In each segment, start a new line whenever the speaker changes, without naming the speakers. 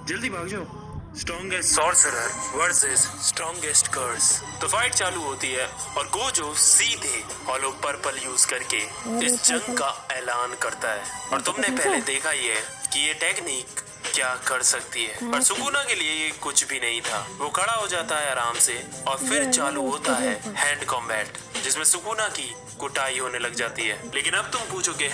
जल्दी भाग जाओ। स्ट्रॉन्गेस्ट सॉर्सरर वर्सेस स्ट्रॉन्गेस्ट कर्स। तो फाइट चालू होती है और गोजो सीधे हॉलो पर्पल यूज करके इस जंग का ऐलान करता है। और तुमने पहले देखा ही है कि ये टेक्निक क्या कर सकती है। पर सुकुना के लिए ये कुछ भी नहीं था। वो खड़ा हो जाता है आराम से और फिर चालू होता है हैंड कॉम्बैट, जिसमें सुकुना की कुटाई होने लग जाती है। लेकिन अब तुम पूछोगे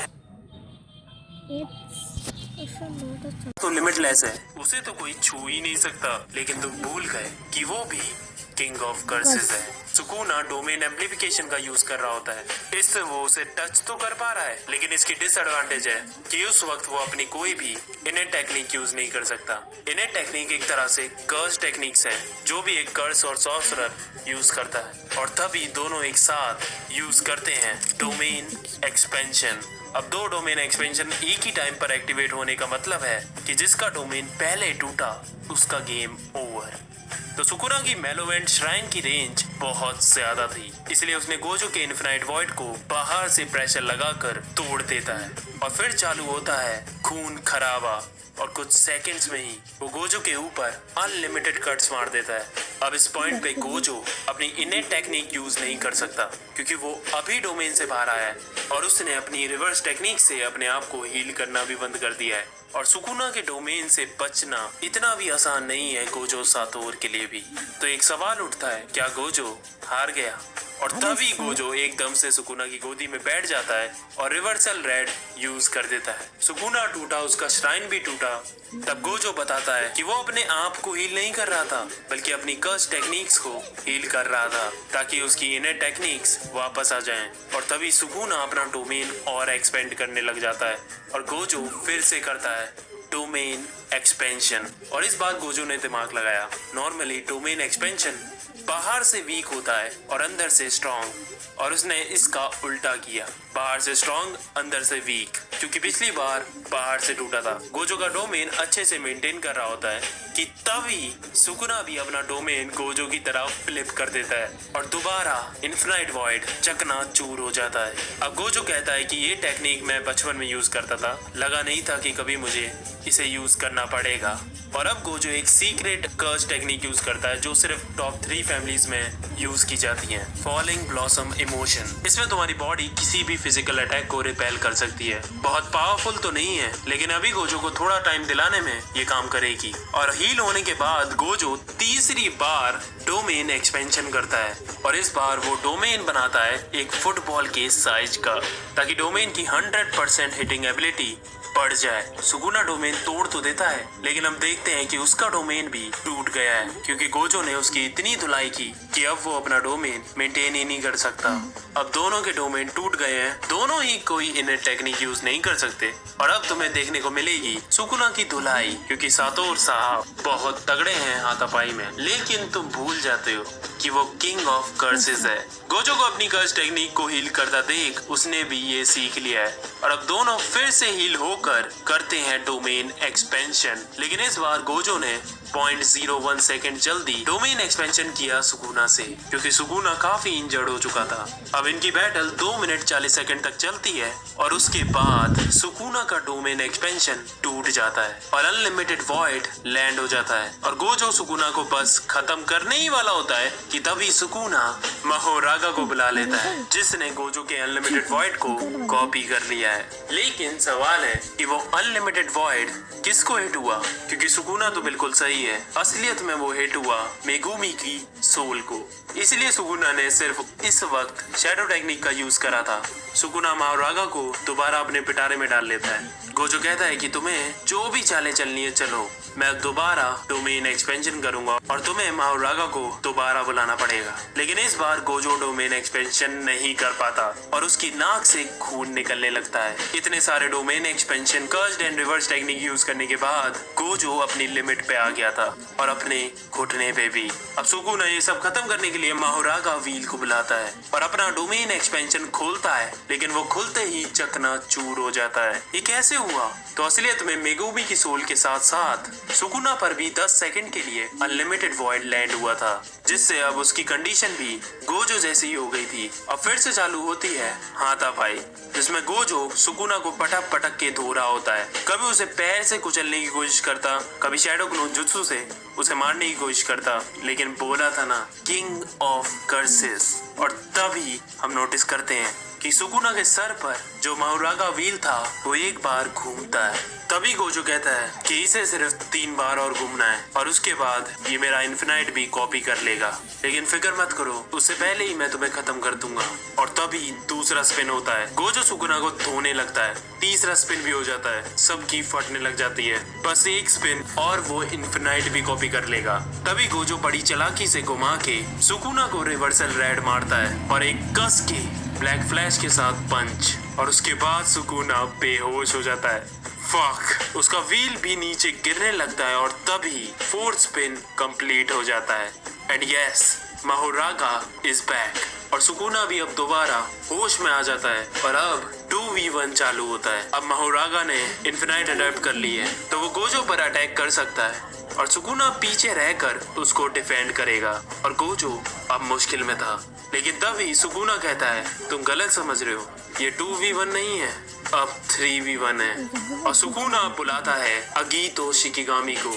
तो लिमिटलेस है, उसे तो कोई छू ही नहीं सकता। लेकिन तुम भूल गए कि वो भी किंग ऑफ कर्सेस है। सुकुना डोमेन एम्प्लीफिकेशन का यूज कर रहा होता है। इससे वो उसे टच तो कर पा रहा है, लेकिन इसकी डिसएडवांटेज है कि उस वक्त वो अपनी कोई भी इनेट टेक्निक यूज नहीं कर सकता। इनेट टेक्निक एक तरह से कर्स टेक्निक्स है, जो भी एक कर्स और सॉर्सरर यूज करता है। और तभी दोनों एक साथ यूज करते हैं डोमेन एक्सपेंशन। अब दो डोमेन एक्सपेंशन एक ही टाइम पर एक्टिवेट होने का मतलब है कि जिसका डोमेन पहले टूटा उसका गेम ओवर। तो सुकुना की मेलोवेंट श्राइन की रेंज बहुत ज्यादा थी, इसलिए उसने गोजो के इन्फिनाइट वॉइड को बाहर से प्रेशर लगाकर तोड़ देता है। और फिर चालू होता है खून खराबा और कुछ सेकंड्स में ही वो गोजो के ऊपर अनलिमिटेड कट्स मार देता है। अब इस पॉइंट पे गोजो अपनी इनेट टेक्निक यूज नहीं कर सकता, क्योंकि वो अभी डोमेन से बाहर आया है और उसने अपनी रिवर्स टेक्निक से अपने आप को हील करना भी बंद कर दिया है। और सुकुना के डोमेन से बचना इतना भी आसान नहीं है गोजो सातोर के लिए भी। तो एक सवाल उठता है, क्या गोजो हार गया? और तभी गोजो एकदम से सुकुना की गोदी में बैठ जाता है और रिवर्सल रेड यूज कर देता है। सुकुना टूटा, उसका श्राइन भी टूटा। तब गोजो बताता है कि वो अपने आप को हील नहीं कर रहा था, बल्कि अपनी कर्स टेक्निक्स को हील कर रहा था, ताकि उसकी इनर टेक्निक्स वापस आ जाएं। और तभी सुकुना अपना डोमेन और एक्सपेंड करने लग जाता है और गोजो फिर से करता है डोमेन एक्सपेंशन। और इस बार गोजो ने दिमाग लगाया। नॉर्मली डोमेन एक्सपेंशन बाहर से वीक होता है और अंदर से स्ट्रॉन्ग, और उसने इसका उल्टा किया, बाहर से स्ट्रॉन्ग अंदर से वीक। क्योंकि पिछली बार बाहर से टूटा था, गोजो का डोमेन अच्छे से मेंटेन कर रहा होता है कि तभी सुकुना भी अपना डोमेन गोजो की तरह फ्लिप कर देता है और दोबारा इन्फिनाइट वॉइड चकनाचूर हो जाता है। अब गोजो कहता है कि ये टेक्निक मैं बचपन में यूज करता था, लगा नहीं था कि कभी मुझे इसे यूज करना पड़ेगा। और अब गोजो एक सीक्रेट कर्स टेक्निक यूज करता है, जो सिर्फ टॉप 3 फैमिलीज में यूज की जाती है। Falling blossom emotion. इसमें तुम्हारी बॉडी किसी भी फिजिकल अटैक को रिपेल कर सकती है। बहुत पावरफुल तो नहीं है, लेकिन अभी गोजो को थोड़ा टाइम दिलाने में ये काम करेगी। और हील होने के बाद गोजो तीसरी बार डोमेन एक्सपेंशन करता है और इस बार वो डोमेन बनाता है एक फुटबॉल के साइज का, ताकि डोमेन की 100% हिटिंग एबिलिटी बढ़ जाए। सुकुना डोमेन तोड़ तो देता है, लेकिन हम देखते हैं कि उसका डोमेन भी टूट गया है, क्योंकि गोजो ने उसकी इतनी धुलाई की कि अब वो अपना डोमेन मेंटेन ही नहीं कर सकता। अब दोनों के डोमेन टूट गए हैं, दोनों ही कोई इनर टेक्निक यूज नहीं कर सकते। और अब तुम्हें देखने को मिलेगी सुकुना की धुलाई, क्योंकि सातोर साहब बहुत तगड़े हैं हाथापाई में। लेकिन तुम भूल जाते हो कि वो किंग ऑफ कर्सेस है। गोजो को अपनी कर्स टेक्निक को हील करता देख उसने भी ये सीख लिया है और अब दोनों फिर से हील होकर करते हैं डोमेन एक्सपेंशन। लेकिन इस बार गोजो ने 0.01 सेकेंड जल्दी डोमेन एक्सपेंशन किया सुकुना से, क्योंकि सुकुना काफी इंजर्ड हो चुका था। अब इनकी बैटल 2 मिनट 40 सेकेंड तक चलती है और उसके बाद सुकुना का डोमेन एक्सपेंशन टूट जाता है और अनलिमिटेड वॉइड लैंड हो जाता है और गोजो सुकुना को बस खत्म करने ही वाला होता है कि तभी सुकुना महोरागा को बुला लेता है, जिसने गोजो के अनलिमिटेड वॉइड को कॉपी कर लिया है। लेकिन सवाल है कि वो अनलिमिटेड वॉइड किसको हिट हुआ, क्योंकि सुकुना तो बिल्कुल सही है, असलियत में वो हिट हुआ मेगुमी की सोल को। इसलिए सुकुना ने सिर्फ इस वक्त शैडो टेक्निक का यूज करा था। सुकुना महोरागा को दोबारा अपने पिटारे में डाल लेता है। गोजो कहता है कि तुम्हें जो भी चालें चलनी है चलो, मैं दोबारा डोमेन एक्सपेंशन करूंगा और तुम्हें महोरागा को दोबारा बुलाना पड़ेगा। लेकिन इस बार गोजो डोमेन एक्सपेंशन नहीं कर पाता और उसकी नाक से खून निकलने लगता है। इतने सारे domain expansion, cursed and reverse technique use करने के बाद गोजो अपनी लिमिट पे आ गया था और अपने घुटने पे भी। अब सुकुना ये सब खत्म करने के लिए महोरागा व्हील को बुलाता है और अपना डोमेन एक्सपेंशन खोलता है, लेकिन वो खुलते ही चकनाचूर हो जाता है। ये कैसे हुआ? हुआ तो असलियत में मेगुमी की सोल के साथ साथ सुकुना पर भी 10 सेकंड के लिए अनलिमिटेड वॉइड लैंड हुआ था, जिससे अब उसकी कंडीशन भी गोजो जैसी ही हो गई थी। अब फिर से चालू होती है हाथापाई, जिसमें गोजो सुकुना को पटक पटक के धो रहा होता है। कभी उसे पैर से कुचलने की कोशिश करता, कभी शैडो क्लोन जुत्सु से उसे मारने की कोशिश करता, लेकिन बोला था ना, किंग ऑफ कर्सेस। और तभी हम नोटिस करते हैं कि सुकुना के सर पर जो माहुरागा व्हील था वो एक बार घूमता है। तभी गोजो कहता है कि इसे सिर्फ 3 बार और घूमना है और उसके बाद ये मेरा इन्फिनाइट भी कॉपी कर लेगा, लेकिन फिक्र मत करो, उससे पहले ही मैं तुम्हें खत्म कर दूंगा। और तभी दूसरा स्पिन होता है, गोजो सुकुना को धोने लगता है, तीसरा स्पिन भी हो जाता है, सबकी फटने लग जाती है। बस एक स्पिन और वो इन्फिनाइट भी कॉपी कर लेगा। तभी गोजो बड़ी चालाकी से घुमा के सुकुना को रिवर्सल रेड मारता है और एक कस के ब्लैक फ्लैश के साथ पंच, और उसके बाद सुकुना बेहोश हो जाता है। फक, उसका व्हील भी नीचे गिरने लगता है और तभी फोर्थ स्पिन कंप्लीट हो जाता है। एंड यस, माहुरागा इज बैक और सुकुना भी अब दोबारा होश में आ जाता है और अब 2v1 चालू होता है। अब माहुरागा ने इन्फिनाइट अडॉप्ट कर ली है तो वो गोजो पर अटैक कर सकता है और सुकुना पीछे रहकर उसको डिफेंड करेगा। और गोजो अब मुश्किल में था, लेकिन तभी सुकुना कहता है तुम गलत समझ रहे हो, ये 2v1 नहीं है, अब 3v1 है। और सुकुना बुलाता है अगीतो शिकिगामी को,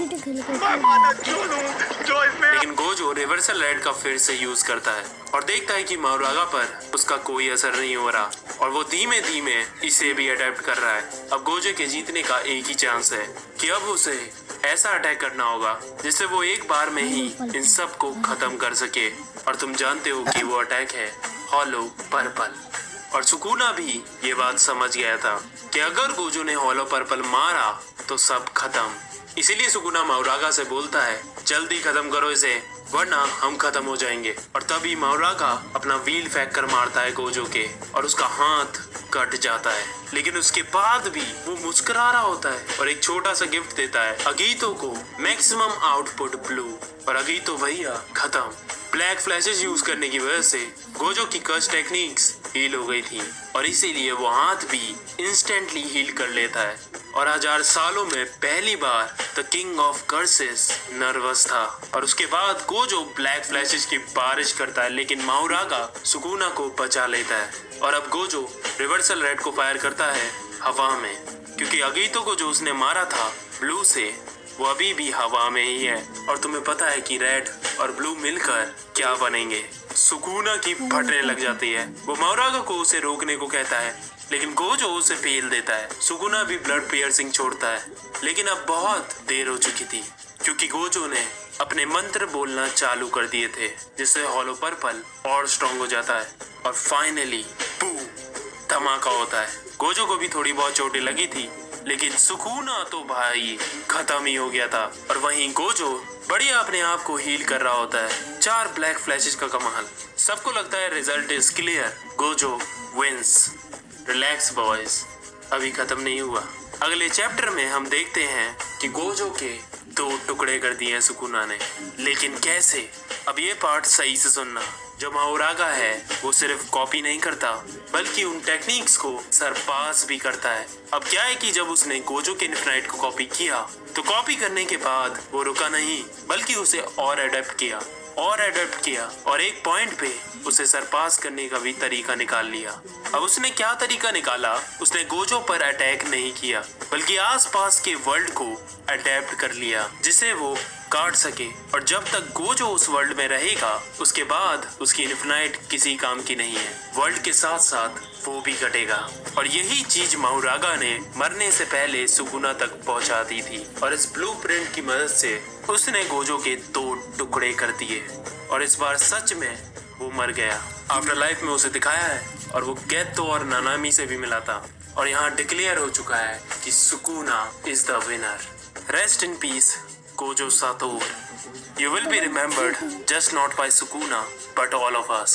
लेकिन गोजो रिवर्सल रेड का फिर से यूज करता है और देखता है कि माहुरागा पर उसका कोई असर नहीं हो रहा और वो धीमे धीमे इसे भी अडेप्ट कर रहा है। अब गोजो के जीतने का एक ही चांस है कि अब उसे ऐसा अटैक करना होगा जिससे वो एक बार में ही इन सब को खत्म कर सके। और तुम जानते हो कि वो अटैक है हॉलो पर्पल। और सुकुना भी ये बात समझ गया था कि अगर गोजो ने हॉलो पर्पल मारा तो सब खत्म। इसीलिए सुकुना माहुरागा से बोलता है जल्दी खत्म करो इसे, वरना हम खत्म हो जाएंगे। और तभी माहुरागा अपना व्हील फेंक कर मारता है गोजो के और उसका हाथ कट जाता है, लेकिन उसके बाद भी वो मुस्कुरा रहा होता है और एक छोटा सा गिफ्ट देता है अगीतो को, मैक्सिमम आउटपुट ब्लू। और अगीतो भैया खत्म। ब्लैक फ्लैशेस यूज करने की वजह से गोजो की कर्स टेक्निक्स हील हो गई थी और इसीलिए वो हाथ भी इंस्टेंटली हील कर लेता है। और 1000 सालों में पहली बार the king of curses nervous था। और उसके बाद गोजो ब्लैक फ्लैशेस की बारिश करता है, लेकिन माहुरागा सुकुना को बचा लेता है। और अब गोजो रिवर्सल रेड को फायर करता है हवा में, क्योंकि अगीतो को जो उसने मारा था ब्लू से वो अभी भी हवा में ही है। और तुम्हें पता है कि रेड और ब्लू मिलकर क्या बनेंगे। सुकुना की फटने लग जाती है। वो माहुरागा को उसे रोकने को कहता है, लेकिन गोजो उसे पेल देता है। सुकुना भी ब्लड पियर्सिंग छोड़ता है, लेकिन अब बहुत देर हो चुकी थी क्योंकि गोजो ने अपने मंत्र बोलना चालू कर दिए थे, जिससे हॉलो पर्पल और स्ट्रॉन्ग हो जाता है। और फाइनली बूम, धमाका होता है। गोजो को भी थोड़ी बहुत चोटें लगी थी, लेकिन सुकुना तो भाई खत्म ही हो गया था। और वहीं गोजो बढ़िया अपने आप को हील कर रहा होता है। 4 ब्लैक फ्लैशेस का कमाल। सबको लगता है result is clear, Gojo wins. Relax boys, अभी खत्म नहीं हुआ। अगले चैप्टर में हम देखते हैं कि गोजो के 2 टुकड़े कर दिए हैं सुकुना ने, लेकिन कैसे? अब ये पार्ट सही से सुनना। जो माहुरागा है वो सिर्फ कॉपी नहीं करता बल्कि उन टेक्निक्स को सरपास भी करता है। अब क्या है कि जब उसने गोजो के इन्फिनाइट को कॉपी किया तो कॉपी करने के बाद वो रुका नहीं बल्कि उसे और अडेप्ट किया और एक पॉइंट पे उसे सरपास करने का भी तरीका निकाल लिया। अब उसने क्या तरीका निकाला? उसने गोजो पर अटैक नहीं किया बल्कि आसपास के वर्ल्ड को अडेप्ट कर लिया जिसे वो काट सके। और जब तक गोजो उस वर्ल्ड में रहेगा उसके बाद उसकी इन्फिनाइट किसी काम की नहीं है। वर्ल्ड के साथ साथ वो भी कटेगा। और यही चीज माहुरागा ने मरने से पहले सुकुना तक पहुंचा दी थी और इस ब्लूप्रिंट की मदद से उसने गोजो के 2 टुकड़े कर दिए और इस बार सच में वो मर गया। आफ्टर लाइफ में उसे दिखाया है और वो गेतो और नानामी से भी मिला था और यहाँ डिक्लेयर हो चुका है कि Sukuna is the winner. Rest in peace Gojo Satoru. You will be remembered just not by Sukuna but all of us.